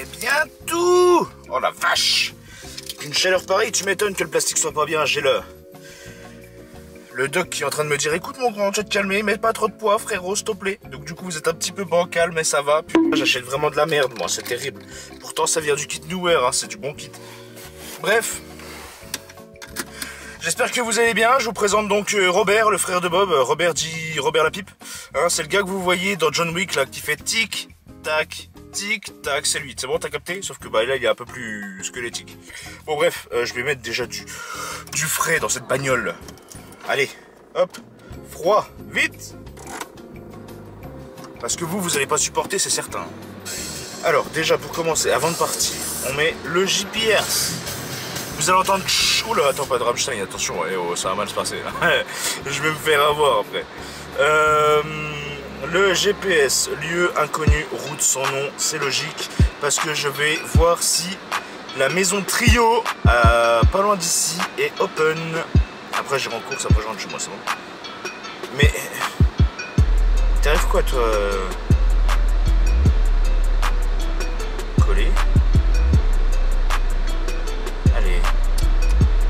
est bien tout. Oh la vache. Une chaleur pareille, tu m'étonnes que le plastique soit pas bien. J'ai le doc qui est en train de me dire écoute mon grand, tu vas te calmer, mets pas trop de poids frérot, s'il te plaît. Donc du coup vous êtes un petit peu bancal, mais ça va. Putain, j'achète vraiment de la merde moi, c'est terrible. Pourtant ça vient du kit Newware, hein, c'est du bon kit. Bref. J'espère que vous allez bien. Je vous présente donc Robert, le frère de Bob. Robert dit Robert la pipe. Hein, c'est le gars que vous voyez dans John Wick là, qui fait tic tac. Tic tac, c'est lui, c'est bon, t'as capté? Sauf que bah là il est un peu plus squelettique. Bon bref, je vais mettre déjà du frais dans cette bagnole. Allez, hop, froid, vite. Parce que vous allez pas supporter, c'est certain. Alors déjà pour commencer, avant de partir, on met le GPS. Vous allez entendre... Oula, attends, pas de Rammstein, attention, eh oh, ça va mal se passer. Je vais me faire avoir après. Le GPS, lieu inconnu, route sans nom, c'est logique. Parce que je vais voir si la maison Trio, pas loin d'ici, est open. Après j'irai en course, après je rentre chez moi, c'est bon. Mais... T'arrives quoi toi Coller. Allez.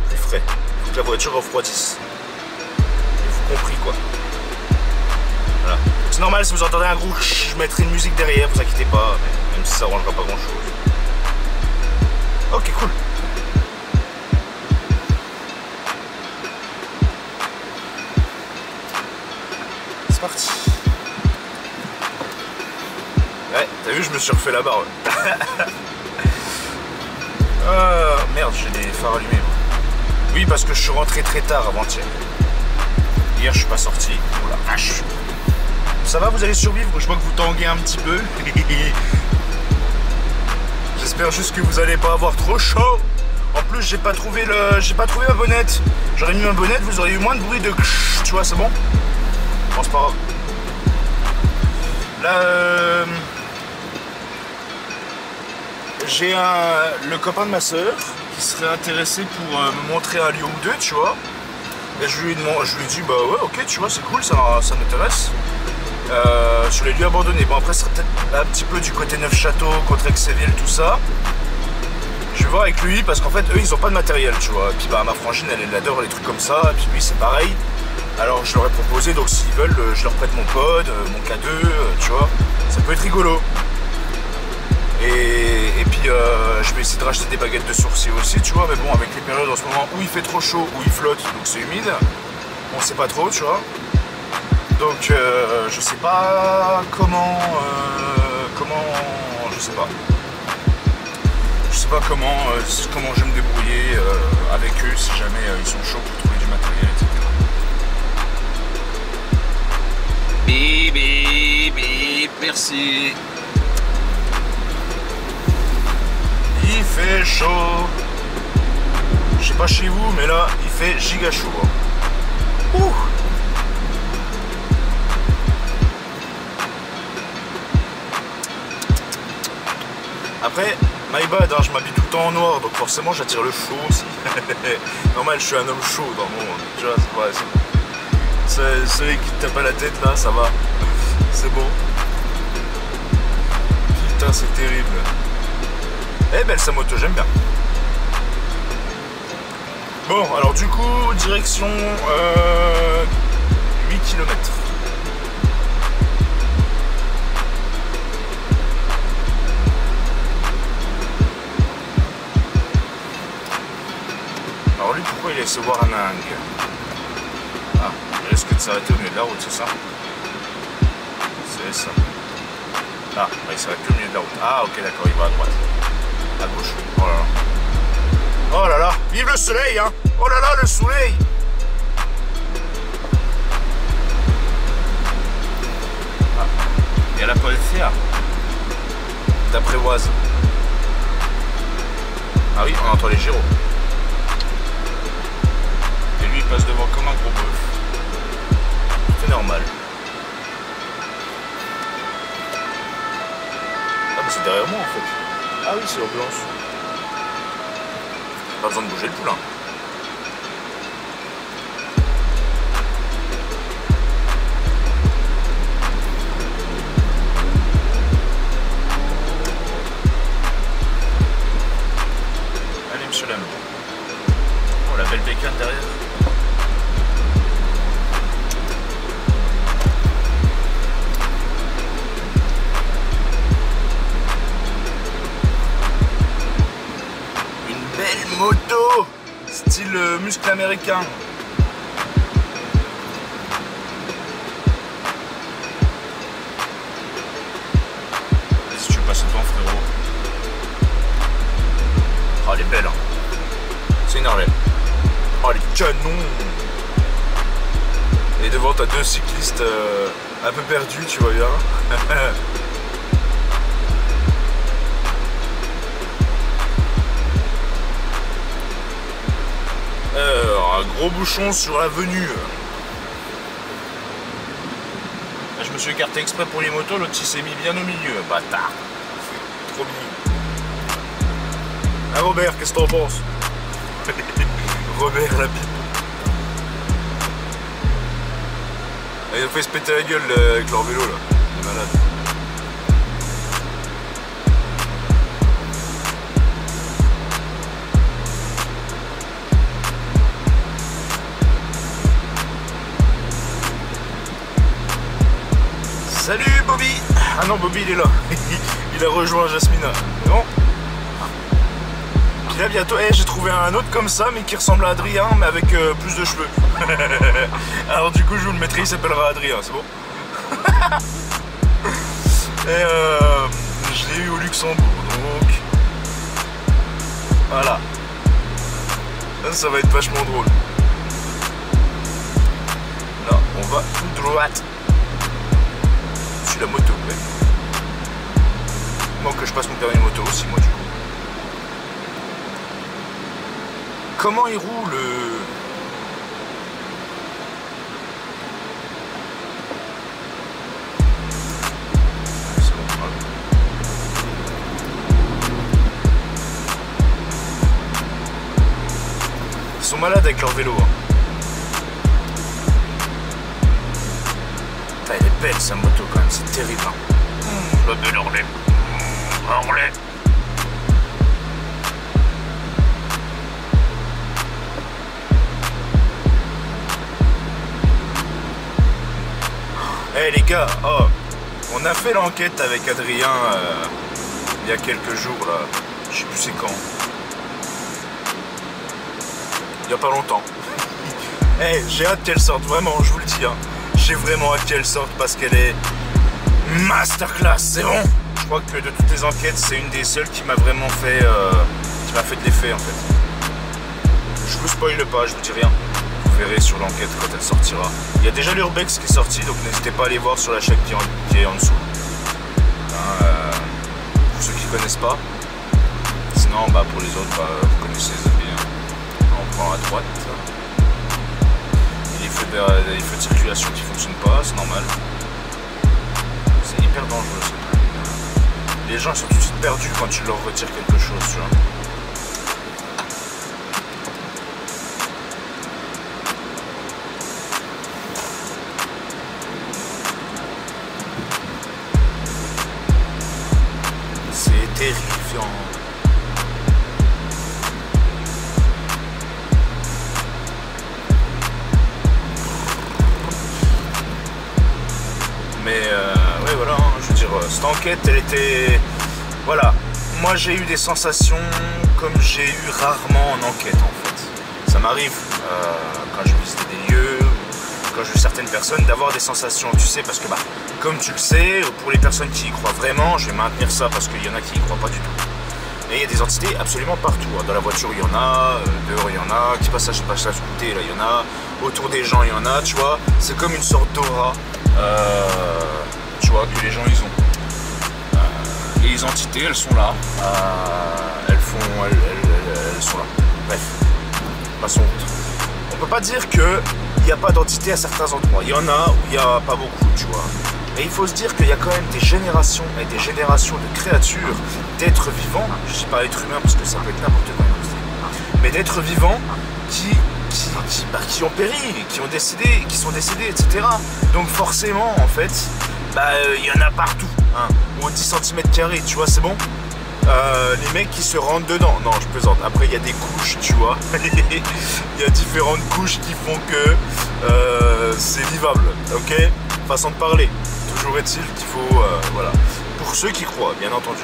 Plus frais. Faut que la voiture refroidisse. Vous compris quoi. Voilà. C'est normal si vous entendez un gros je mettrai une musique derrière, vous inquiétez pas, même si ça arrangera pas grand chose. Ok cool. C'est parti. Ouais, t'as vu, je me suis refait la barre. Merde, j'ai des phares allumés. Oui, parce que je suis rentré très tard avant-hier. Hier, je suis pas sorti. Oh la vache. Ça va, vous allez survivre? Je vois que vous tanguez un petit peu. J'espère juste que vous allez pas avoir trop chaud. En plus, j'ai pas trouvé ma bonnette. J'aurais mis ma bonnette, vous auriez eu moins de bruit de... Tu vois, c'est bon? Bon, c'est pas grave. Là, j'ai le copain de ma soeur qui serait intéressé pour me montrer un lieu ou deux, tu vois. Et je lui ai dit, bah ouais, ok, tu vois, c'est cool, ça m'intéresse. Sur les lieux abandonnés. Bon, après, ce serait peut-être un petit peu du côté Neufchâteau, contre Aix-et-Ville, tout ça. Je vais voir avec lui parce qu'en fait, eux, ils ont pas de matériel, tu vois. Et puis, bah, ma frangine, elle adore les trucs comme ça. Et puis, lui, c'est pareil. Alors, je leur ai proposé, donc s'ils veulent, je leur prête mon pod, mon K2, tu vois. Ça peut être rigolo. Et puis, je vais essayer de racheter des baguettes de sourcils aussi, tu vois. Mais bon, avec les périodes en ce moment où il fait trop chaud, où il flotte, donc c'est humide, on sait pas trop, tu vois. Donc, je sais pas comment, je sais pas. Je sais pas comment je vais me débrouiller avec eux si jamais ils sont chauds pour trouver du matériel, etc. Bip, bip, bip, merci. Il fait chaud. Je sais pas chez vous, mais là, il fait giga chaud. Ouh. Après, my bad, hein, je m'habille tout le temps en noir, donc forcément j'attire le chaud aussi. Normal, je suis un homme chaud dans mon monde, tu vois, c'est vrai. Celui qui te tape à la tête là, ça va. C'est bon. Putain, c'est terrible. Eh, belle sa moto, j'aime bien. Bon, alors du coup, direction 8 km. Alors lui, pourquoi il laisse voir un dingue? Ah, il risque de s'arrêter au milieu de la route, c'est ça? C'est ça. Ah, il s'arrête que au milieu de la route. Ah, ok, d'accord, il va à droite. À gauche. Oh là là. Oh là là, vive le soleil, hein! Oh là là, le soleil! Ah, il y a la Polfia d'après Oise. Ah oui, on entend les gyros. Et lui, il passe devant comme un gros bœuf. C'est normal. Ah, mais c'est derrière moi en fait. Ah oui, c'est l'ambulance. Pas besoin de bouger le poulain. belle bécane derrière. Une belle moto, style muscle américain. Si tu veux passer devant, frérot. Oh, elle est belle, hein. C'est une Harley. Oh, les canons. Et devant, t'as deux cyclistes un peu perdus, tu vois bien. Un gros bouchon sur l'avenue. Je me suis écarté exprès pour les motos, l'autre il s'est mis bien au milieu, bâtard. Trop mignon. Ah Robert, qu'est-ce que t'en penses? Robert la pipe. Ils ont fait se péter la gueule avec leur vélo là. Les malades. Salut Bobby. Ah non, Bobby il est là. Il a rejoint Jasmina. Bon. Puis là bientôt, j'ai trouvé un autre comme ça mais qui ressemble à Adrien mais avec plus de cheveux. Alors du coup je vous le mettrai, il s'appellera Adrien, c'est bon. Et je l'ai eu au Luxembourg donc voilà. Là, ça va être vachement drôle. Là on va tout droite. Sur la moto, ouais. Bon que je passe mon permis moto aussi moi du coup. Comment il roule C'est bon, voilà. Ils sont malades avec leur vélo. Hein. Putain, elle est belle sa moto quand même, c'est terrible. Hein. La belle Harley. Harley. Eh les gars, oh, on a fait l'enquête avec Adrien il y a quelques jours là, je sais plus c'est quand. Il y a pas longtemps. Eh, j'ai hâte qu'elle sorte, vraiment, je vous le dis. Hein. J'ai vraiment hâte qu'elle sorte parce qu'elle est masterclass, c'est bon. Je crois que de toutes les enquêtes, c'est une des seules qui m'a vraiment fait, qui m'a fait de l'effet en fait. Je vous spoile pas, je vous dis rien. Vous verrez sur l'enquête quand elle sortira. Il y a déjà l'Urbex qui est sorti, donc n'hésitez pas à aller voir sur la chaîne qui est en dessous. Hein, pour ceux qui ne connaissent pas. Sinon, bah, pour les autres, bah, vous connaissez bien. On prend à droite. Il y a les feux de circulation qui ne fonctionnent pas, c'est normal. C'est hyper dangereux ça. Les gens sont tout de suite perdus quand tu leur retires quelque chose, tu vois. C'est terrifiant. Mais ouais voilà, hein, je veux dire, cette enquête elle était... Voilà, moi j'ai eu des sensations comme j'ai eu rarement en enquête en fait. Ça m'arrive quand je visite des lieux, quand je vis certaines personnes, d'avoir des sensations, tu sais, parce que bah, comme tu le sais, pour les personnes qui y croient vraiment, je vais maintenir ça parce qu'il y en a qui y croient pas du tout. Et il y a des entités absolument partout. Dans la voiture, il y en a, dehors, il y en a, petit passage côté, là, il y en a, autour des gens, il y en a, tu vois. C'est comme une sorte d'aura, tu vois, que les gens, ils ont. Et les entités, elles sont là. Elles sont là. Bref, passons. On peut pas dire que il n'y a pas d'entité à certains endroits. Il y en a où il n'y a pas beaucoup, tu vois. Et il faut se dire qu'il y a quand même des générations et des générations de créatures, d'êtres vivants, je ne dis pas être humain parce que ça peut être n'importe quoi, mais d'êtres vivants qui ont péri, qui sont décédés, etc. Donc forcément, en fait, il y en a partout, hein, au 10 cm², tu vois, c'est bon. les mecs qui se rentrent dedans. Non, je plaisante. Après, il y a des couches, tu vois. Il y a différentes couches qui font que c'est vivable, ok? Façon de parler. Toujours est-il qu'il faut, voilà. Pour ceux qui croient, bien entendu.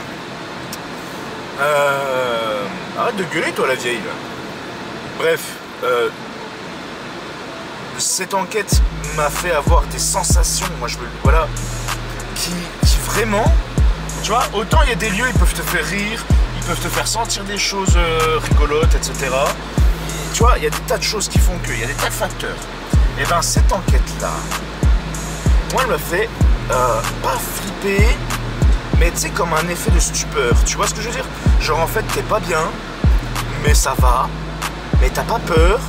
Arrête de gueuler, toi, la vieille, là. Bref, cette enquête m'a fait avoir des sensations, moi, voilà, qui vraiment... Tu vois, autant il y a des lieux, ils peuvent te faire rire, ils peuvent te faire sentir des choses rigolotes, etc. Tu vois, il y a des tas de choses qui font que, il y a des tas de facteurs. Et ben cette enquête-là, moi elle me fait pas flipper, mais tu sais, comme un effet de stupeur. Tu vois ce que je veux dire? Genre en fait, t'es pas bien, mais ça va, mais t'as pas peur,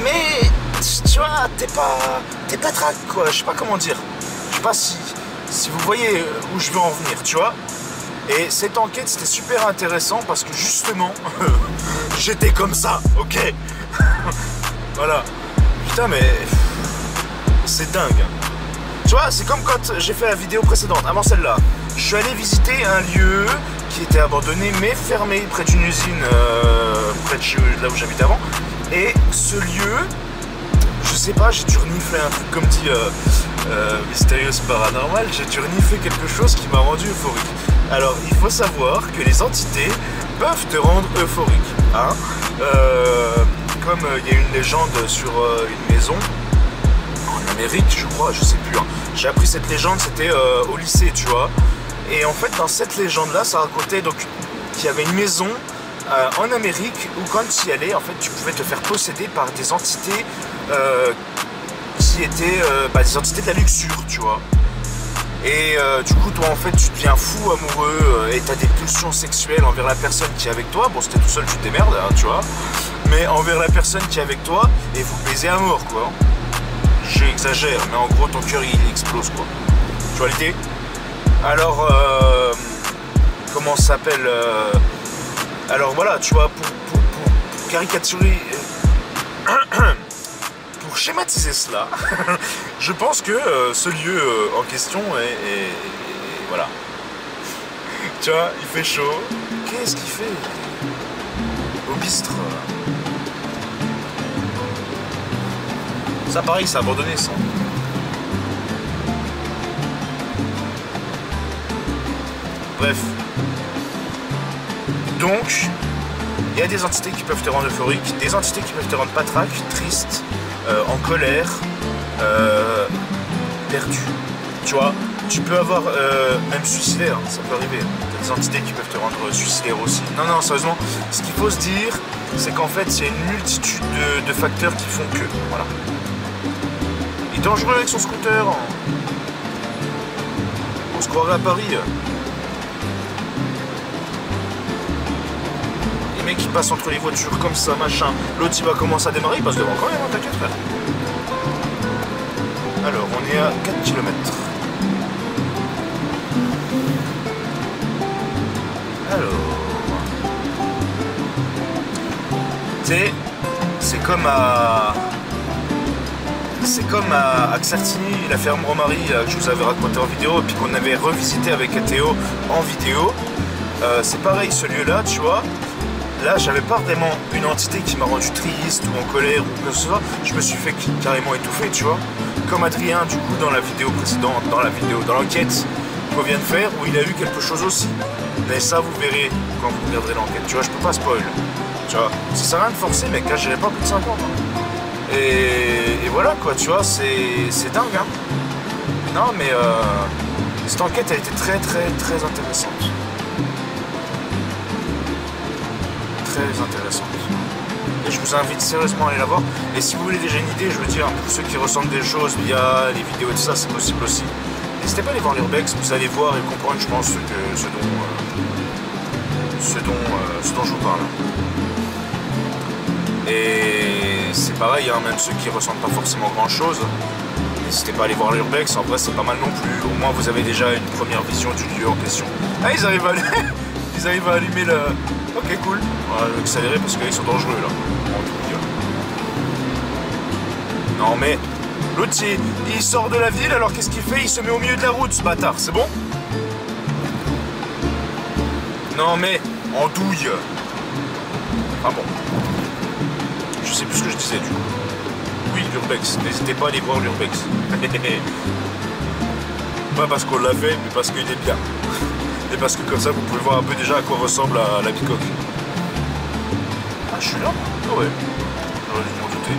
mais tu vois, t'es pas trac, quoi, je sais pas comment dire. Je sais pas si vous voyez où je veux en venir, tu vois. Et cette enquête, c'était super intéressant parce que justement, j'étais comme ça, ok. Voilà. Putain, mais c'est dingue. Tu vois, c'est comme quand j'ai fait la vidéo précédente, avant celle-là. Je suis allé visiter un lieu qui était abandonné, mais fermé, près d'une usine, près de là où j'habitais avant. Et ce lieu, je sais pas, j'ai dû renifler un truc comme dit Mystérieux Paranormal, j'ai dû renifler quelque chose qui m'a rendu euphorique. Alors, il faut savoir que les entités peuvent te rendre euphorique. Hein, comme il y a une légende sur une maison en Amérique, je crois, je sais plus. Hein. J'ai appris cette légende, c'était au lycée, tu vois. Et en fait, dans cette légende-là, ça racontait donc qu'il y avait une maison en Amérique où quand tu y allais, en fait, tu pouvais te faire posséder par des entités qui étaient des entités de la luxure, tu vois. Et du coup, toi, en fait, tu deviens fou amoureux et tu as des pulsions sexuelles envers la personne qui est avec toi. Bon, si t'es tout seul, tu te démerdes, hein, tu vois. Mais envers la personne qui est avec toi, et vous baisez à mort, quoi. J'exagère, mais en gros, ton cœur, il explose, quoi. Tu vois l'idée? Alors, comment ça s'appelle alors voilà, tu vois, pour caricaturer, pour schématiser cela, je pense que ce lieu en question est voilà. Tu vois, il fait chaud. Qu'est-ce qu'il fait au bistrot? Ça pareil, c'est abandonné ça. Bref. Donc, il y a des entités qui peuvent te rendre euphorique, des entités qui peuvent te rendre patraque, triste, en colère, perdu. Tu vois, tu peux avoir, même suicidaire, ça peut arriver. Il y a des entités qui peuvent te rendre suicidaire aussi. Non, non, sérieusement, ce qu'il faut se dire, c'est qu'en fait, il y a une multitude de facteurs qui font que, voilà. Il est dangereux avec son scooter. On se croirait à Paris. Les mecs qui passent entre les voitures comme ça, machin. L'autre il va commencer à démarrer, il passe devant quand même, hein, t'inquiète frère. Alors, on est à 4 km. Alors... Tu sais, c'est comme à Axartini, la ferme Romary que je vous avais raconté en vidéo et puis qu'on avait revisité avec Théo en vidéo. C'est pareil, ce lieu-là, tu vois. Là, j'avais pas vraiment une entité qui m'a rendu triste ou en colère ou quoi que ce soit. Je me suis fait carrément étouffer, tu vois. Comme Adrien, du coup, dans la vidéo précédente, dans l'enquête qu'on vient de faire, où il a eu quelque chose aussi. Mais ça, vous verrez quand vous regarderez l'enquête. Tu vois, je peux pas spoil. Tu vois, ça sert à rien de forcer, mec. Là, j'irai pas plus de 50 ans. Et voilà, quoi, tu vois, c'est dingue, hein. Non, mais cette enquête, elle était très, très, très intéressante. Très intéressante. Et je vous invite sérieusement à aller la voir. Et si vous voulez déjà une idée, je veux dire, pour ceux qui ressentent des choses via les vidéos et tout ça, c'est possible aussi. N'hésitez pas à aller voir l'Urbex, vous allez voir et comprendre, je pense, ce dont je vous parle. Et c'est pareil, hein, même ceux qui ressentent pas forcément grand chose, n'hésitez pas à aller voir l'Urbex, en vrai c'est pas mal non plus. Au moins vous avez déjà une première vision du lieu en question. Ah, ils arrivent à allumer le... Ok, cool. On va accélérer parce qu'ils sont dangereux là. Non mais, l'autre il sort de la ville, alors qu'est-ce qu'il fait? Il se met au milieu de la route, ce bâtard, c'est bon? Non mais, en douille. Ah bon. Je sais plus ce que je disais du coup. Oui, l'Urbex. N'hésitez pas à aller voir l'Urbex. Pas parce qu'on l'a fait, mais parce qu'il est bien. Et parce que comme ça, vous pouvez voir un peu déjà à quoi ressemble la bicoque. Ah, je suis là? Ah ouais. J'aurais dû m'en douter.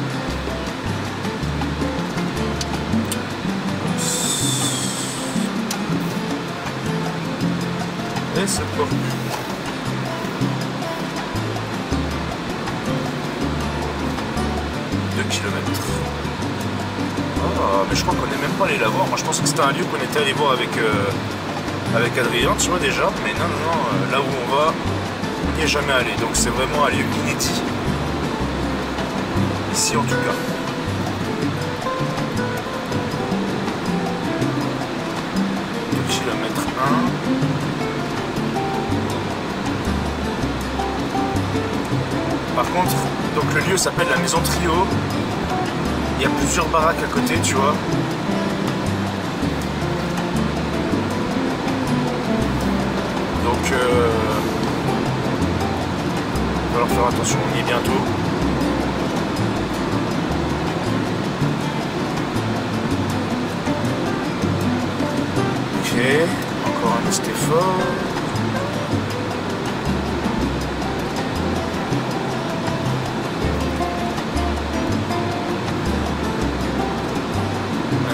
Et c'est pas. 2 kilomètres. Ah, mais je crois qu'on n'est même pas allé la voir. Moi, je pensais que c'était un lieu qu'on était allé voir avec Adrien, tu vois déjà. Mais non, non, non. Là où on va, on n'y est jamais allé. Donc c'est vraiment un lieu inédit. Ici, en tout cas. Kilomètre 1. Par contre, donc le lieu s'appelle la Maison Trio. Il y a plusieurs baraques à côté, tu vois. Donc, il va falloir faire attention, on y est bientôt. Ok, encore un petit effort.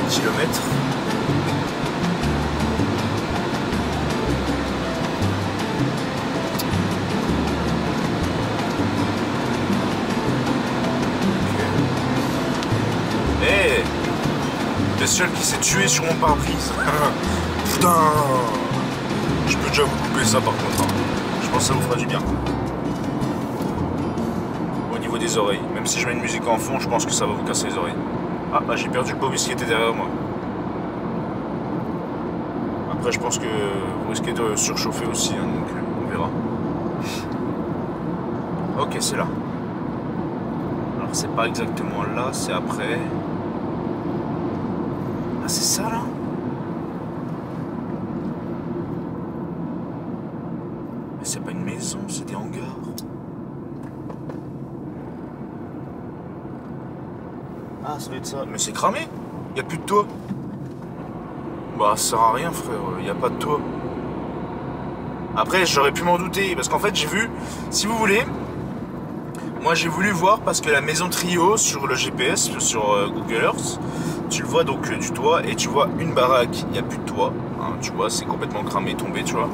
Kilomètres. Hey, bestiole qui s'est tué sur mon pare-brise. Putain. Je peux déjà vous couper ça par contre. Hein. Je pense que ça vous fera du bien. Au niveau des oreilles. Même si je mets une musique en fond, je pense que ça va vous casser les oreilles. Ah, bah, j'ai perdu le pauvre qui était derrière moi. Après, je pense que vous risquez de surchauffer aussi, hein, donc on verra. Ok, c'est là. Alors, c'est pas exactement là, c'est après. Ah, c'est ça là? Mais c'est pas une maison, c'est des hangars. Ah, ça doit être ça. Mais c'est cramé. Y a plus de toit. Bah, ça sert à rien, frère. Y a pas de toit. Après, j'aurais pu m'en douter. Parce qu'en fait, j'ai vu, si vous voulez, moi j'ai voulu voir parce que la Maison Trio sur le GPS, sur Google Earth, tu le vois donc du toit et tu vois une baraque. Il n'y a plus de toit. Hein, tu vois, c'est complètement cramé, tombé, tu vois.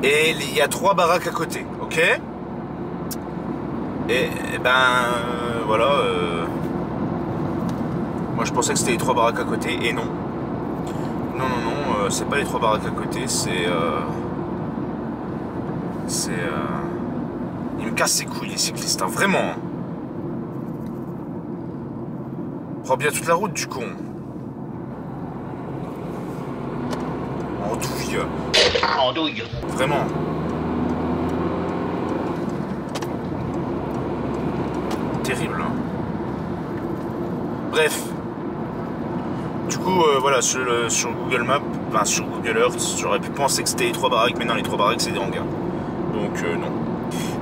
Et il y a 3 baraques à côté. Ok? Et ben, voilà. Moi je pensais que c'était les 3 baraques à côté et non. Non, non, non, c'est pas les 3 baraques à côté, c'est... Il me casse ses couilles les cyclistes, hein, vraiment. Prends bien toute la route du con. En douille. En douille. Vraiment. Terrible, hein. Bref. Du coup, voilà, sur Google Maps, enfin sur Google Earth, j'aurais pu penser que c'était les 3 baraques, mais non, les 3 baraques, c'est des hangars. Donc, non.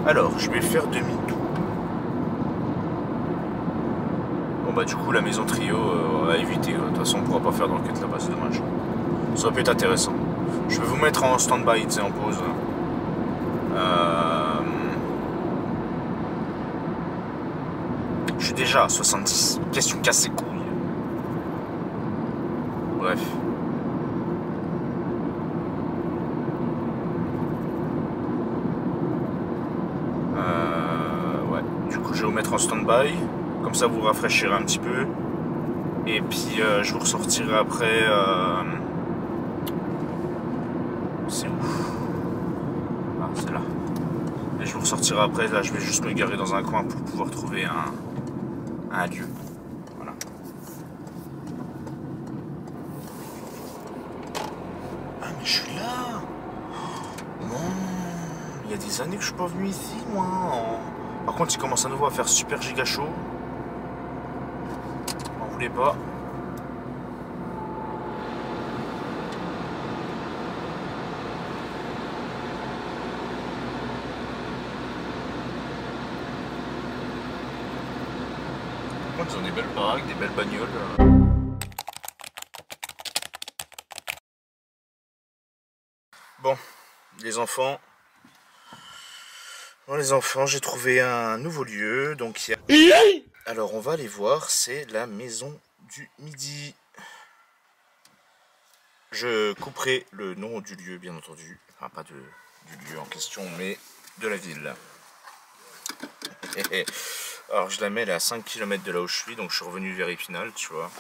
Alors, je vais faire demi-tour. Bon, bah, du coup, la Maison Trio, à éviter. De toute façon, on pourra pas faire d'enquête là-bas, c'est dommage. Ça peut être intéressant. Je vais vous mettre en stand-by, tu sais, en pause. Je suis déjà à 70. Question casse ses couilles. Bref. Ouais. Du coup, je vais vous mettre en stand-by. Comme ça, vous rafraîchirez un petit peu. Et puis, je vous ressortirai après. C'est où? Ah, c'est là. Et je vous ressortirai après. Là, je vais juste me garer dans un coin pour pouvoir trouver un lieu. Voilà. Ah, mais je suis là. Non. Il y a des années que je suis pas venu ici, moi. Par contre, il commence à nouveau à faire super giga chaud. On voulait pas. contre, ils ont des belles baraques, des belles bagnoles. Bon, les enfants. Bon, les enfants, j'ai trouvé un nouveau lieu. Donc, alors, on va aller voir. C'est la maison du midi. Je couperai le nom du lieu, bien entendu. Enfin, pas du lieu en question, mais de la ville. Alors, je la mets à 5 km de là où je suis, donc je suis revenu vers Épinal, tu vois.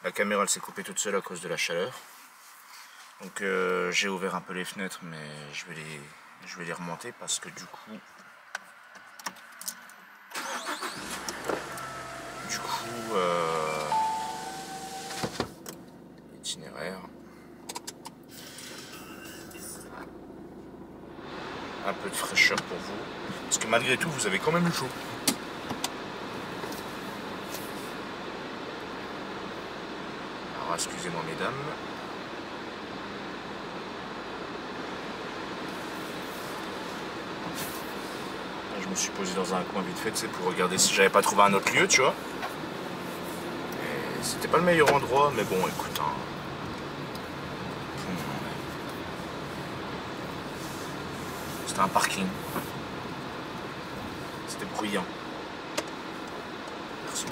La caméra, elle s'est coupée toute seule à cause de la chaleur. Donc, j'ai ouvert un peu les fenêtres, mais je vais les remonter parce que du coup, itinéraire. Un peu de fraîcheur pour vous. Parce que malgré tout, vous avez quand même eu chaud. Alors, excusez-moi, mesdames. Je me suis posé dans un coin vite fait, tu sais, pour regarder si j'avais pas trouvé un autre lieu, tu vois. Et c'était pas le meilleur endroit, mais bon, écoute, hein. C'était un parking. C'était bruyant. Merci.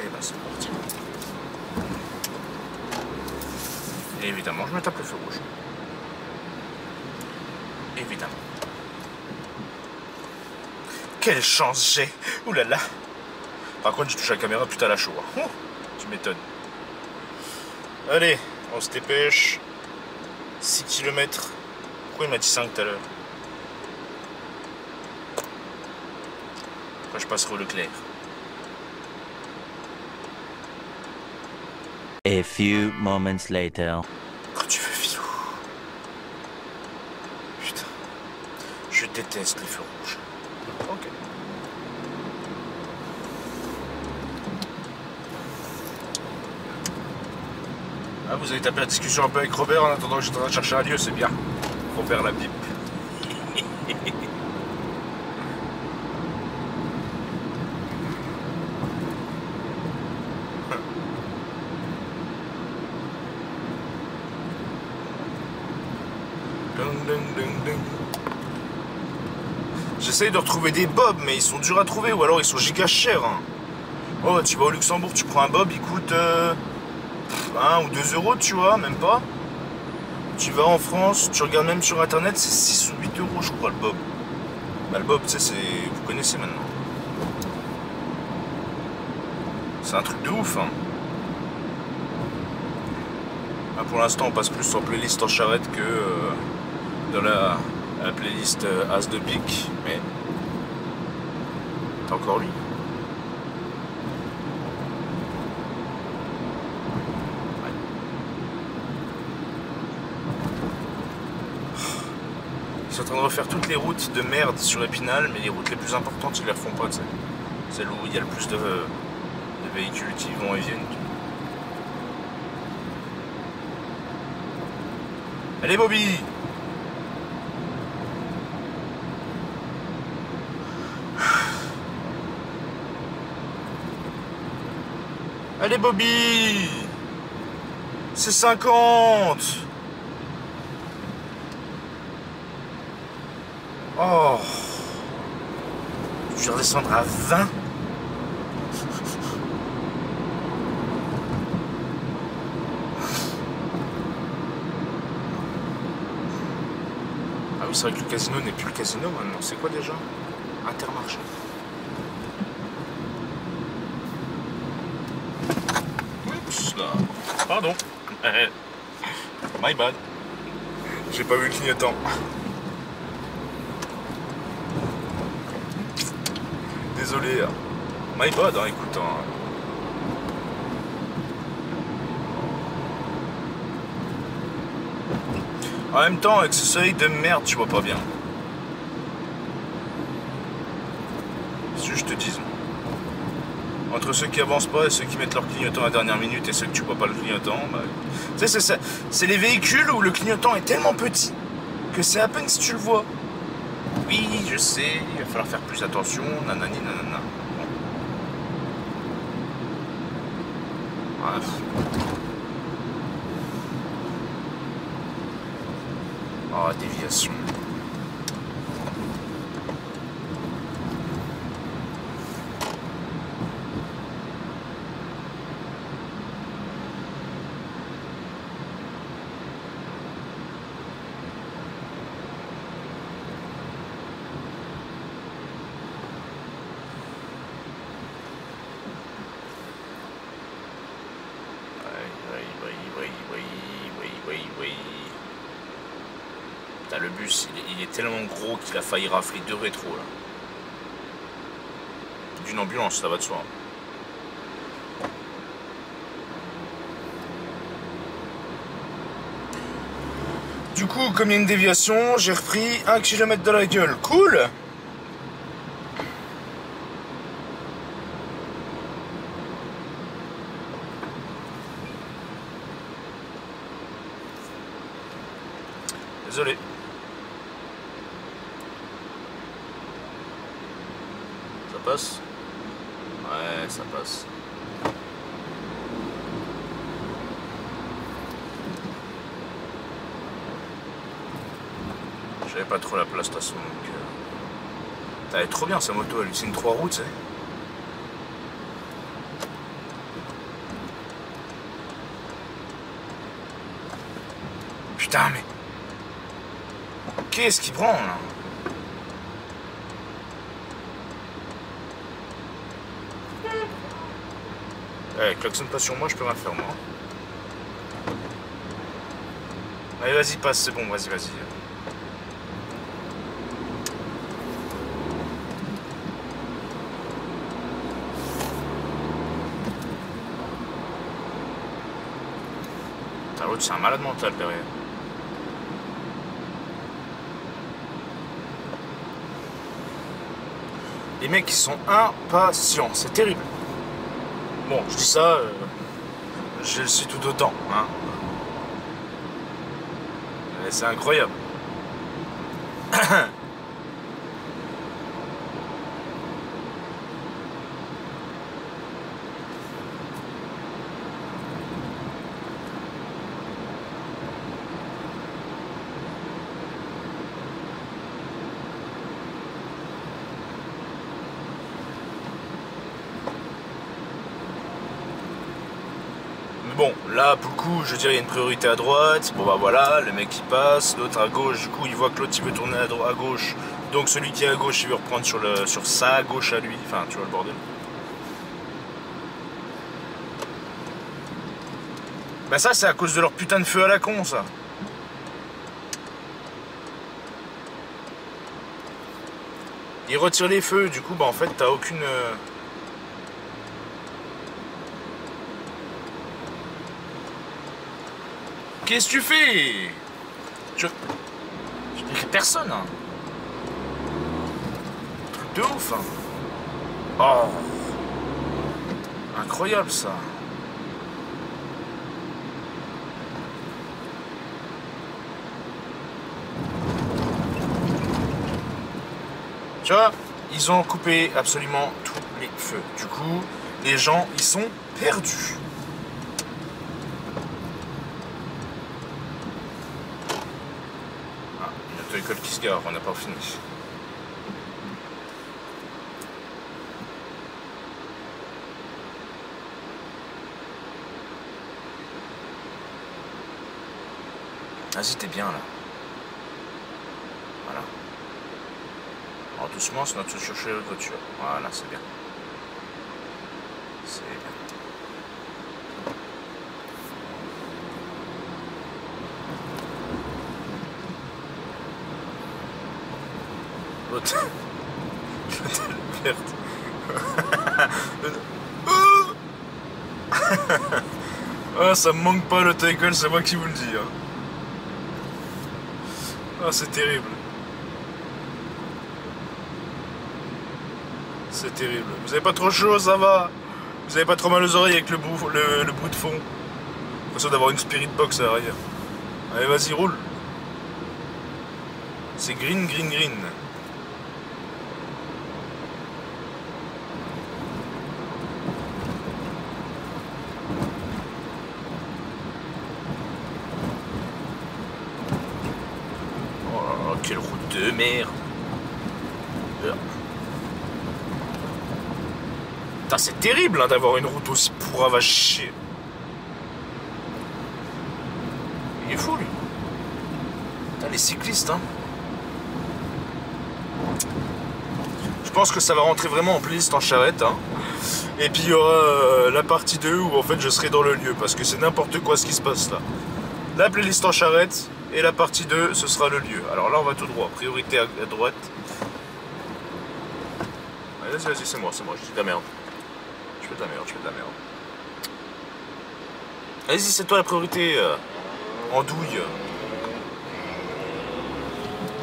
Et ben c'est parti. Et évidemment, je me tape le feu rouge. Évidemment. Quelle chance j'ai! Ouh là là! Par contre, je touche la caméra, putain, la chaud. Hein. Tu m'étonnes. Allez, on se dépêche. 6 km. Pourquoi il m'a dit 5 tout à l'heure? Après, je passerai au Leclerc. A few moments later. Quand tu veux, filou. Putain. Je déteste les feux rouges. Ok. Ah, vous avez tapé la discussion un peu avec Robert en attendant que j'étais en train de chercher un lieu, c'est bien. Robert la pipe. J'essaye de retrouver des bobs, mais ils sont durs à trouver, ou alors ils sont giga chers. Hein. Oh, tu vas au Luxembourg, tu prends un bob, il coûte 1 ou 2 euros, tu vois, même pas. Tu vas en France, tu regardes même sur internet, c'est 6 ou 8 euros, je crois, le bob. Bah, le bob, tu sais, c'est. Vous connaissez maintenant. C'est un truc de ouf, hein. Ah, pour l'instant, on passe plus en playlist en charrette que dans la playlist As de Pique, mais. T'as encore lui. Ils sont en train de refaire toutes les routes de merde sur Épinal, mais les routes les plus importantes, ils les refont pas, tu sais. Celles où il y a le plus de véhicules qui vont et viennent. Allez, Bobby! Allez, Bobby! C'est 50! Oh! Je vais redescendre à 20? Ah oui, c'est vrai que le casino n'est plus le casino maintenant. C'est quoi déjà? Intermarché. Oups là. Pardon. My bad. J'ai pas vu le clignotant. Désolé. My bad, hein, écoute. Hein. En même temps, avec ce soleil de merde, tu vois pas bien. Si je te dis. Entre ceux qui avancent pas et ceux qui mettent leur clignotant à la dernière minute et ceux que tu vois pas le clignotant, bah, tu sais, c'est les véhicules où le clignotant est tellement petit que c'est à peine si tu le vois. Oui, je sais, il va falloir faire plus attention, nanani, nanana. Bon. Bref. Oh, déviation. Putain, le bus, il est tellement gros qu'il a failli rafler 2 rétros là. D'une ambulance, ça va de soi. Du coup, comme il y a une déviation, j'ai repris 1 km de la gueule. Cool! Désolé. Ça passe? Ouais, ça passe. J'avais pas trop la place de toute façon, donc... Elle est trop bien sa moto, elle, c'est une 3 roues, tu sais. Putain, mais... Qu'est-ce qu'il prend, là? Eh, klaxonne pas sur moi, je peux rien faire, moi. Allez, vas-y, passe, c'est bon, vas-y, vas-y. Putain, l'autre, c'est un malade mental, derrière. Les mecs, ils sont impatients, c'est terrible. Bon, je dis ça, je le suis tout autant, hein. C'est incroyable. Bon, là, pour le coup, je veux dire, il y a une priorité à droite. Bon, bah voilà, le mec il passe, l'autre à gauche. Du coup, il voit que l'autre il veut tourner à gauche. Donc, celui qui est à gauche, il veut reprendre sur sa gauche à lui. Enfin, tu vois le bordel. Bah, ça, c'est à cause de leur putain de feu à la con, ça. Ils retirent les feux, du coup, bah, en fait, t'as aucune. Qu'est-ce que tu fais? Je dirais personne, hein. Truc de ouf, hein. Oh. Incroyable, ça. Tu vois, ils ont coupé absolument tous les feux. Du coup, les gens, ils sont perdus. L'école qui se gare, on n'a pas fini. Vas-y, t'es bien là. Voilà. Alors doucement, c'est notre chercher la voiture. Voilà, c'est bien. C'est bien. L'autre verte. Ah, ça me manque pas le tackle, c'est moi qui vous le dis. Hein. Ah, c'est terrible. C'est terrible. Vous avez pas trop chaud, ça va? Vous avez pas trop mal aux oreilles avec le bout de fond? L'impression d'avoir une spirit box à l'arrière. Allez, vas-y, roule. C'est green, green, green. de mer. Putain, c'est terrible hein, d'avoir une route aussi pourrave à chier. Il est fou lui. Putain, les cyclistes hein. Je pense que ça va rentrer vraiment en playlist en charrette hein. Et puis il y aura la partie 2 où en fait je serai dans le lieu parce que c'est n'importe quoi ce qui se passe là. La playlist en charrette et la partie 2 ce sera le lieu. Alors là on va tout droit, priorité à droite. Vas-y, vas-y, c'est moi, je dis de la merde. Je fais de la merde. Vas-y, c'est toi la priorité. En douille.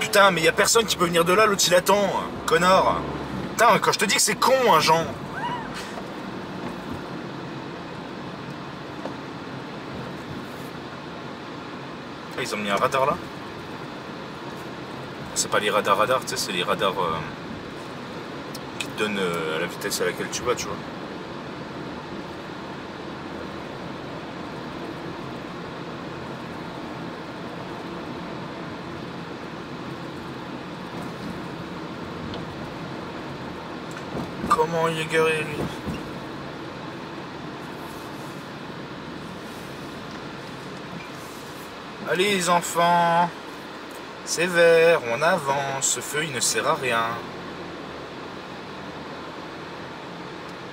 Putain, mais y a personne qui peut venir de là, l'autre il attend. Connard. Putain, quand je te dis que c'est con, hein, Jean. Ah, ils ont mis un radar là. C'est pas les radars, tu sais, c'est les radars qui te donnent la vitesse à laquelle tu vas, tu vois. Comment il est garé lui? Allez les enfants, c'est vert, on avance, ce feu il ne sert à rien.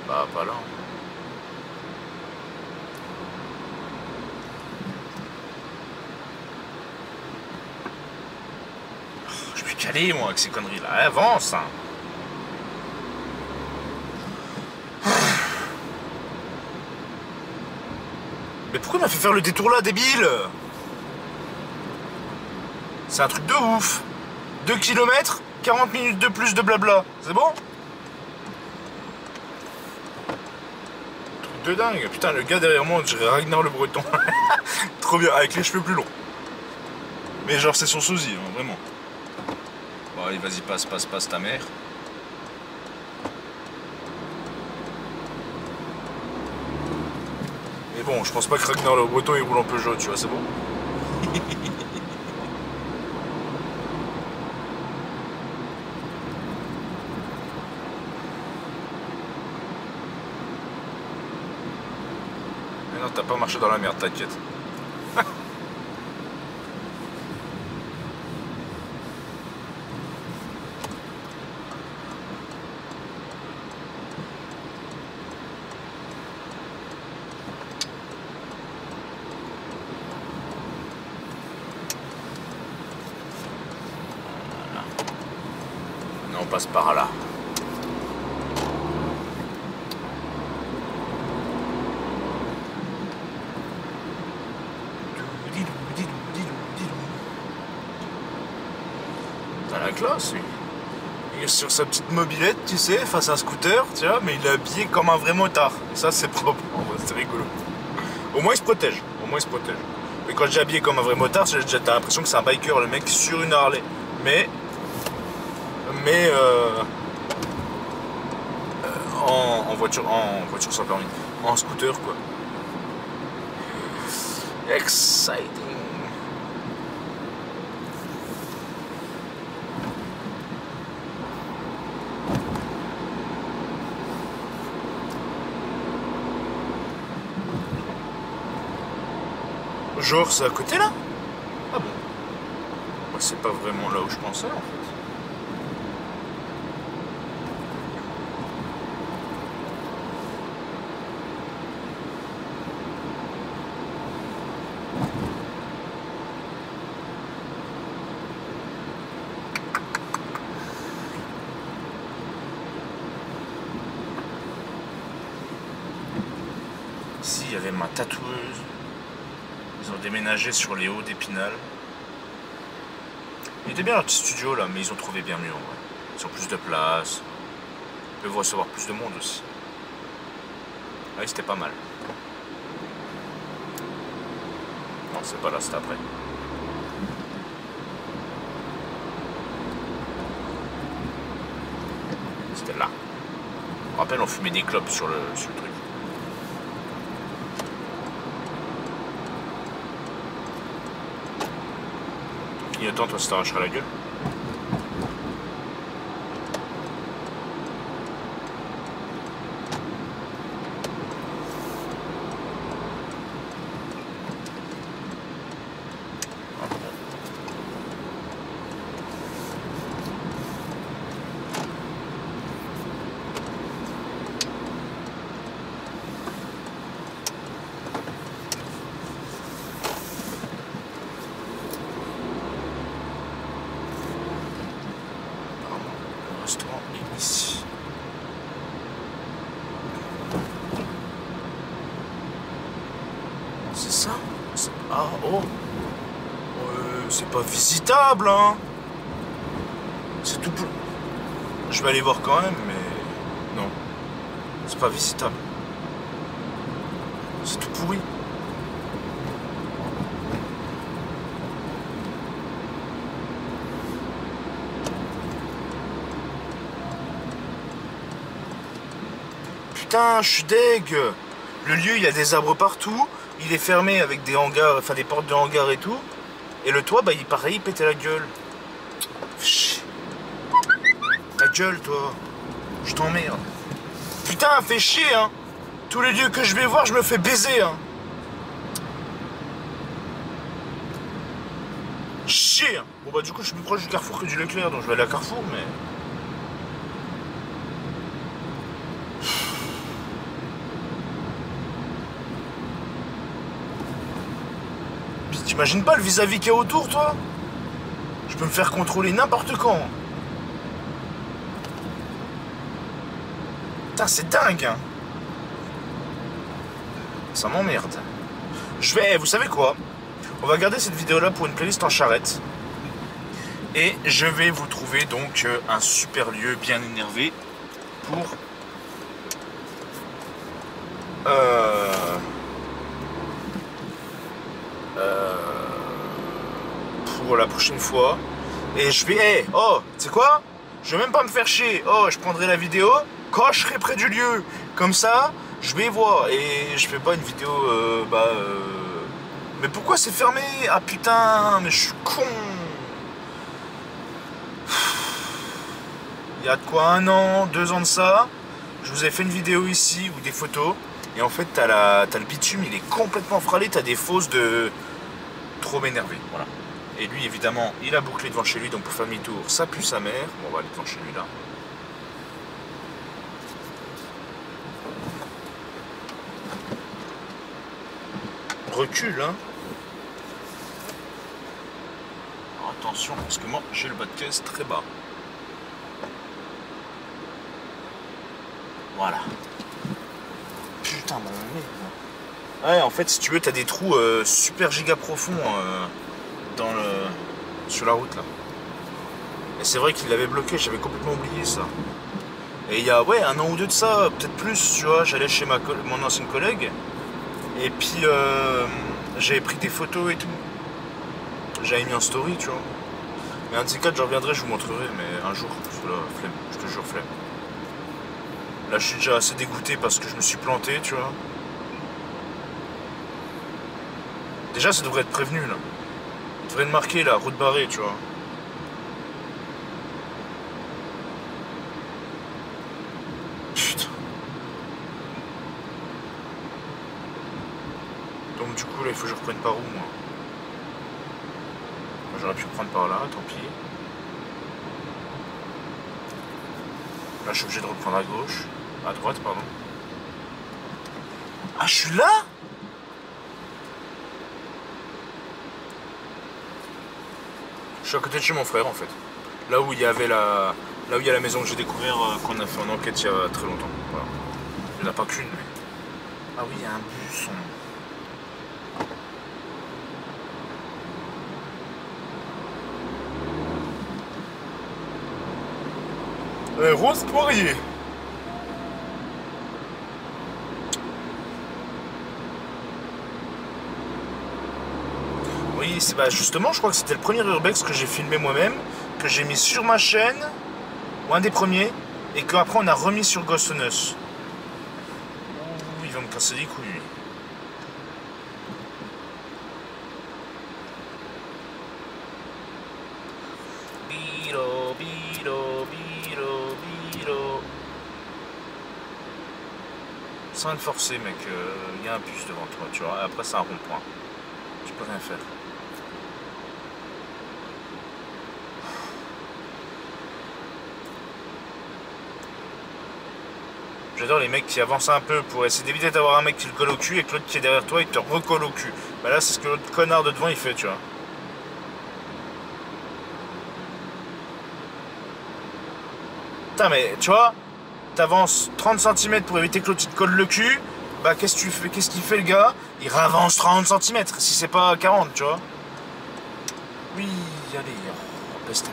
Bah pas là. Je suis calé moi avec ces conneries là, avance hein. Mais pourquoi il m'a fait faire le détour là, débile? C'est un truc de ouf. 2 km, 40 minutes de plus de blabla. C'est bon? Truc de dingue. Putain, le gars derrière moi, on dirait Ragnar le Breton. Trop bien, avec les cheveux plus longs. Mais genre, c'est son sosie, hein, vraiment. Bon, allez, vas-y, passe ta mère. Mais bon, je pense pas que Ragnar le Breton il roule en Peugeot, tu vois, c'est bon? Mais non, t'as pas marché dans la merde, t'inquiète. On passe par là. T'as la classe, lui. Il est sur sa petite mobilette, tu sais, face à un scooter, tu vois, mais il est habillé comme un vrai motard. Et ça, c'est propre. C'est rigolo. Au moins, il se protège. Mais quand je dis habillé comme un vrai motard, t'as l'impression que c'est un biker, le mec, sur une Harley. Mais en voiture sans permis, en scooter quoi. Exciting. Genre c'est à côté là? Ah bon? Bah, c'est pas vraiment là où je pensais en fait. Ici, il y avait ma tatoueuse. Ils ont déménagé sur les hauts d'Épinal. Il était bien leur petit studio là, mais ils ont trouvé bien mieux en vrai. Ils ont plus de place. Ils peuvent recevoir plus de monde aussi. Oui, c'était pas mal. Non, c'est pas là, c'est après. C'était là. Je me rappelle, on fumait des clopes sur le truc. Clignotant, toi, ça t'arrachera la gueule. pas visitable, hein. C'est tout. Je vais aller voir quand même, mais non, c'est pas visitable. C'est tout pourri. Putain, je suis deg. Le lieu, il y a des arbres partout. Il est fermé avec des hangars, enfin des portes de hangars et tout. Et le toit, bah il pareil, il pétait la gueule. Chut. Ta gueule, toi. Je t'emmerde. Putain, fais chier, hein. Tous les lieux que je vais voir, je me fais baiser, hein. Chier. Bon bah du coup, je suis plus proche du Carrefour que du Leclerc, donc je vais aller à Carrefour, mais... T'imagines pas le vis-à-vis qu'il y a autour, toi? Je peux me faire contrôler n'importe quand. Putain, c'est dingue, hein. Ça m'emmerde. Je vais... Vous savez quoi? On va garder cette vidéo-là pour une playlist en charrette. Et je vais vous trouver donc un super lieu bien énervé pour la prochaine fois. Et je vais... Hey, oh, tu sais quoi? Je vais même pas me faire chier. Oh, je prendrai la vidéo quand je serai près du lieu. Comme ça, je vais voir. Et je fais pas une vidéo... Mais pourquoi c'est fermé? Ah putain, mais je suis con. Il y a de quoi 1 an, 2 ans de ça, je vous ai fait une vidéo ici ou des photos. Et en fait, t'as le bitume, il est complètement fralé. T'as des fosses de... Trop m'énerver, voilà. Et lui, évidemment, il a bouclé devant chez lui. Donc pour faire demi-tour, ça pue sa mère. Bon, on va aller devant chez lui, là. Recule, hein. Alors, attention, parce que moi, j'ai le bas de caisse très bas. Voilà. Putain, mon mec. Ouais, en fait, si tu veux, t'as des trous super giga profonds sur la route, là. Et c'est vrai qu'il l'avait bloqué, j'avais complètement oublié ça. Et il y a, ouais, 1 an ou 2 de ça, peut-être plus, tu vois, j'allais chez mon ancienne collègue. Et puis, j'avais pris des photos et tout. J'avais mis en story, tu vois. Mais un de ces 4, je reviendrai, je vous montrerai, mais un jour, parce que là, flemme, je te jure, flemme. Là, je suis déjà assez dégoûté parce que je me suis planté, tu vois. Déjà, ça devrait être prévenu, là. Ça devrait être marqué, là, route barrée, tu vois. Putain. Donc, du coup, là, il faut que je reprenne par où, moi? J'aurais pu reprendre par là, tant pis. Là, je suis obligé de reprendre à gauche. À droite, pardon. Ah, je suis là? Je suis à côté de chez mon frère, en fait. Là où il y avait Là où il y a la maison que j'ai découvert, qu'on a fait en enquête il y a très longtemps. Voilà. Il n'y en a pas qu'une, mais... Ah oui, il y a un bus. Rose Poirier. Oui, c'est justement, je crois que c'était le premier urbex que j'ai filmé moi-même, que j'ai mis sur ma chaîne, ou un des premiers, et qu'après on a remis sur Ghost on Us. Ouh, il va me casser les couilles. Biro, biro, biro, biro. Sans être forcé, mec, il y a un bus devant toi, tu vois, après c'est un rond-point. Tu peux rien faire. J'adore les mecs qui avancent un peu pour essayer d'éviter d'avoir un mec qui le colle au cul et que l'autre qui est derrière toi il te recolle au cul. Bah là c'est ce que l'autre connard de devant il fait, tu vois. Putain mais tu vois, t'avances 30 cm pour éviter que l'autre il te colle le cul. Bah qu'est-ce que tu fais? Qu'est-ce qu'il fait le gars? Il ravance 30 cm si c'est pas 40, tu vois. Oui. y aller. Oh, peste.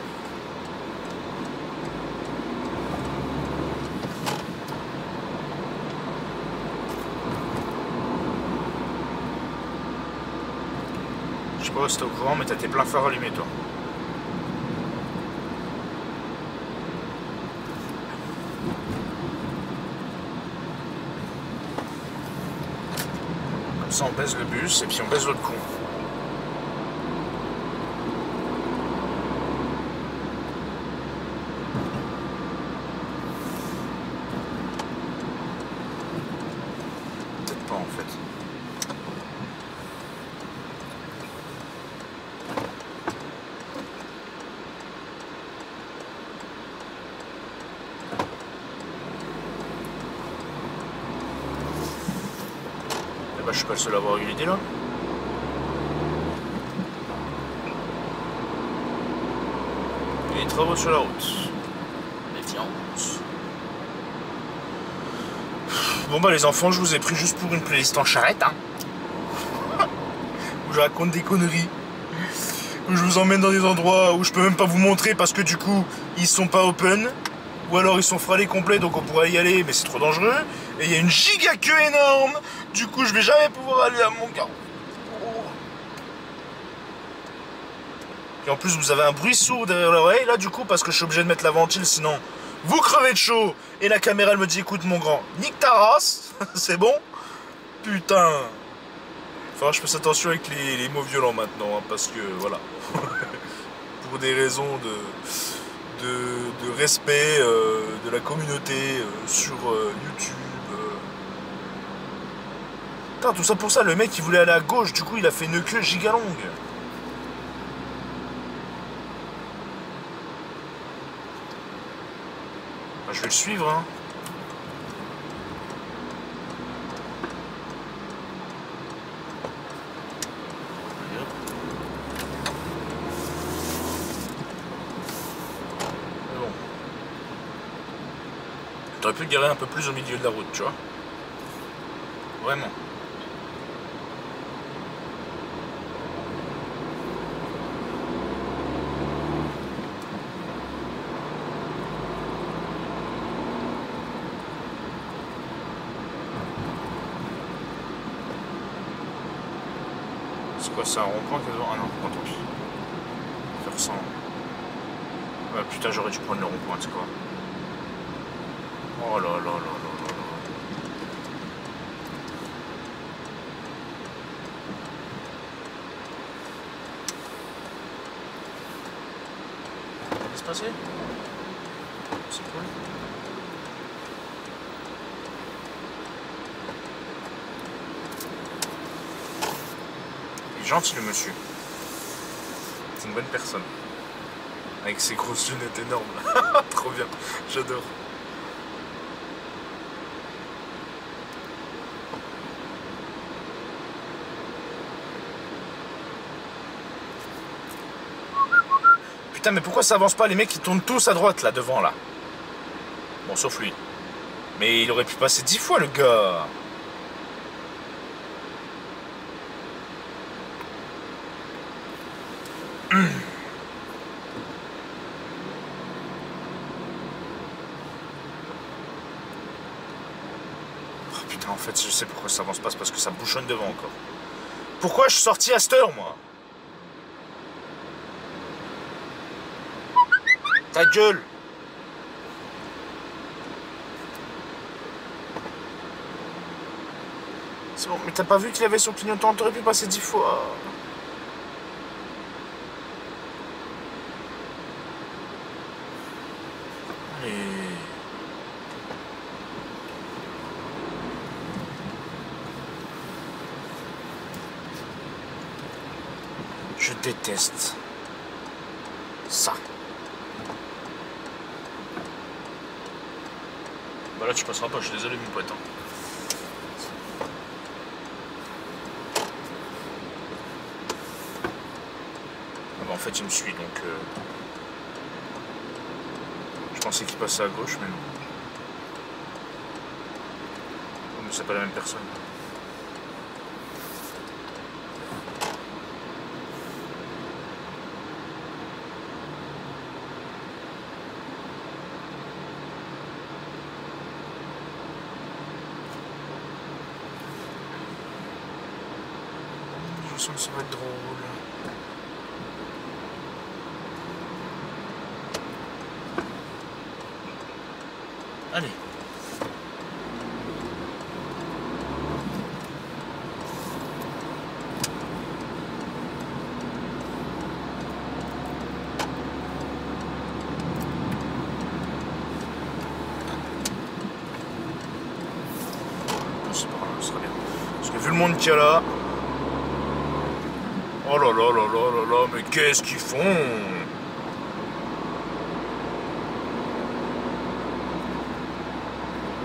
Je sais pas si t'es au courant, mais t'as tes pleins phares allumés, toi. Comme ça, on baise le bus et puis on baise l'autre con. Peut-être pas, en fait. Je suis pas le seul à avoir eu l'idée là. Les travaux sur la route. Méfiance. Bon bah les enfants, je vous ai pris juste pour une playlist en charrette, hein. Où je raconte des conneries. Où je vous emmène dans des endroits où je peux même pas vous montrer parce que du coup ils sont pas open. Ou alors ils sont fralés complets donc on pourrait y aller mais c'est trop dangereux. Et il y a une giga queue énorme. Du coup je vais jamais pouvoir aller à mon gars. Et en plus vous avez un bruit sourd derrière l'oreille là du coup parce que je suis obligé de mettre la ventile sinon vous crevez de chaud. Et la caméra elle me dit écoute mon grand, nique ta race. C'est bon. Putain. Enfin je fais attention avec les mots violents maintenant hein, parce que voilà. Pour des raisons de respect de la communauté sur YouTube. Putain, tout ça pour ça, le mec il voulait aller à gauche, du coup il a fait une queue giga longue. Bah, je vais le suivre hein. T'aurais pu le garer un peu plus au milieu de la route, tu vois. Vraiment. C'est quoi ça, un rond-point qui est devant? Ah non, tant pis. Faire ça. Ah, putain, j'aurais dû prendre le rond-point, c'est quoi. Oh là là là là là là. Qu'est-ce qui se passait? C'est cool. Il est gentil le monsieur. C'est une bonne personne. Avec ses grosses lunettes énormes. Trop bien, j'adore. Putain mais pourquoi ça avance pas? Les mecs ils tournent tous à droite là devant là. Bon sauf lui. Mais il aurait pu passer 10 fois le gars. Oh putain en fait je sais pourquoi ça avance pas, c'est parce que ça bouchonne devant encore. Pourquoi je suis sorti à cette heure moi? Ta gueule! C'est bon, mais t'as pas vu qu'il avait son clignotant? T'aurais pu passer 10 fois. Allez. Je déteste ça. Bah là tu passeras pas, je suis désolé mon pote. Hein. Ah bah en fait il me suit donc je pensais qu'il passait à gauche mais non. Oh, mais c'est pas la même personne. l'impression que ça va être drôle. Allez. C'est pas grave, ça sera bien. Parce que vu le monde qu'il y a là... Oh là là là là là là, mais qu'est-ce qu'ils font?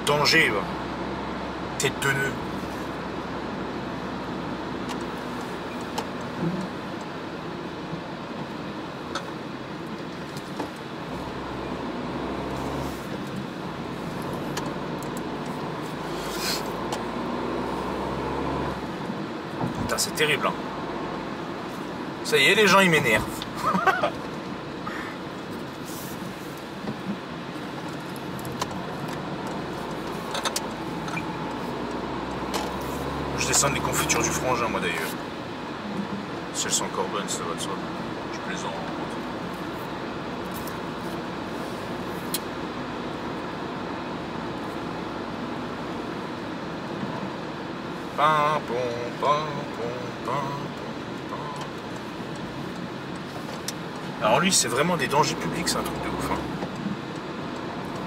Danger, va. Tête de nœud. Putain, c'est terrible, hein. Ça y est, les gens, ils m'énervent. Je descends les confitures du frangin, moi d'ailleurs. Si elles sont encore bonnes, ça va de soi. Je plaisante. Pam, pom, pam, pom, pam, pom, pam. Alors lui, c'est vraiment des dangers publics, c'est un truc de ouf. Hein.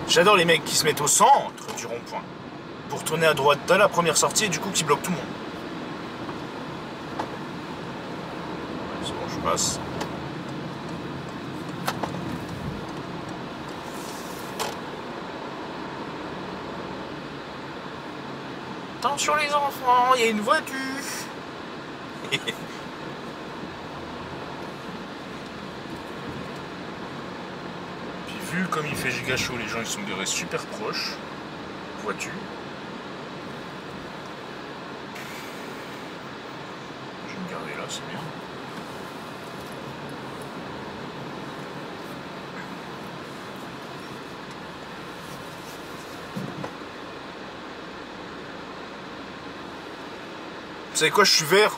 J'adore les mecs qui se mettent au centre du rond-point pour tourner à droite dans la première sortie et du coup qui bloquent tout le monde. C'est bon, je passe. Attention les enfants, il y a une voiture. Puis vu comme il fait giga chaud, les gens ils sont garés super proches. Vois-tu? Je vais me garder là, c'est bien. Vous savez quoi, je suis vert.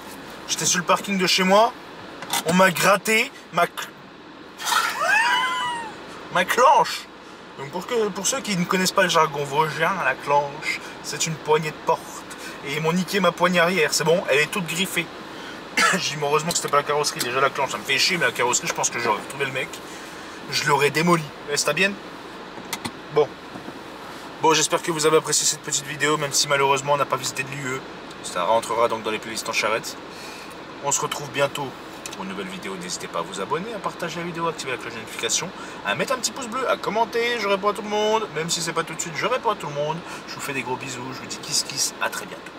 J'étais sur le parking de chez moi. On m'a gratté ma clenche. Donc pour ceux qui ne connaissent pas le jargon vosgien, la clenche, c'est une poignée de porte. Et ils m'ont niqué ma poignée arrière. C'est bon, elle est toute griffée. J'ai dit heureusement que c'était pas la carrosserie. Déjà la clenche, ça me fait chier, mais la carrosserie, je pense que j'aurais retrouvé le mec. Je l'aurais démoli. Est-ce bien? Bon. Bon, j'espère que vous avez apprécié cette petite vidéo, même si malheureusement on n'a pas visité de l'UE. Ça rentrera donc dans les playlists en charrette. On se retrouve bientôt pour une nouvelle vidéo. N'hésitez pas à vous abonner, à partager la vidéo, à activer la cloche de notification, à mettre un petit pouce bleu, à commenter. Je réponds à tout le monde. Même si c'est pas tout de suite, je réponds à tout le monde. Je vous fais des gros bisous. Je vous dis kiss kiss. À très bientôt.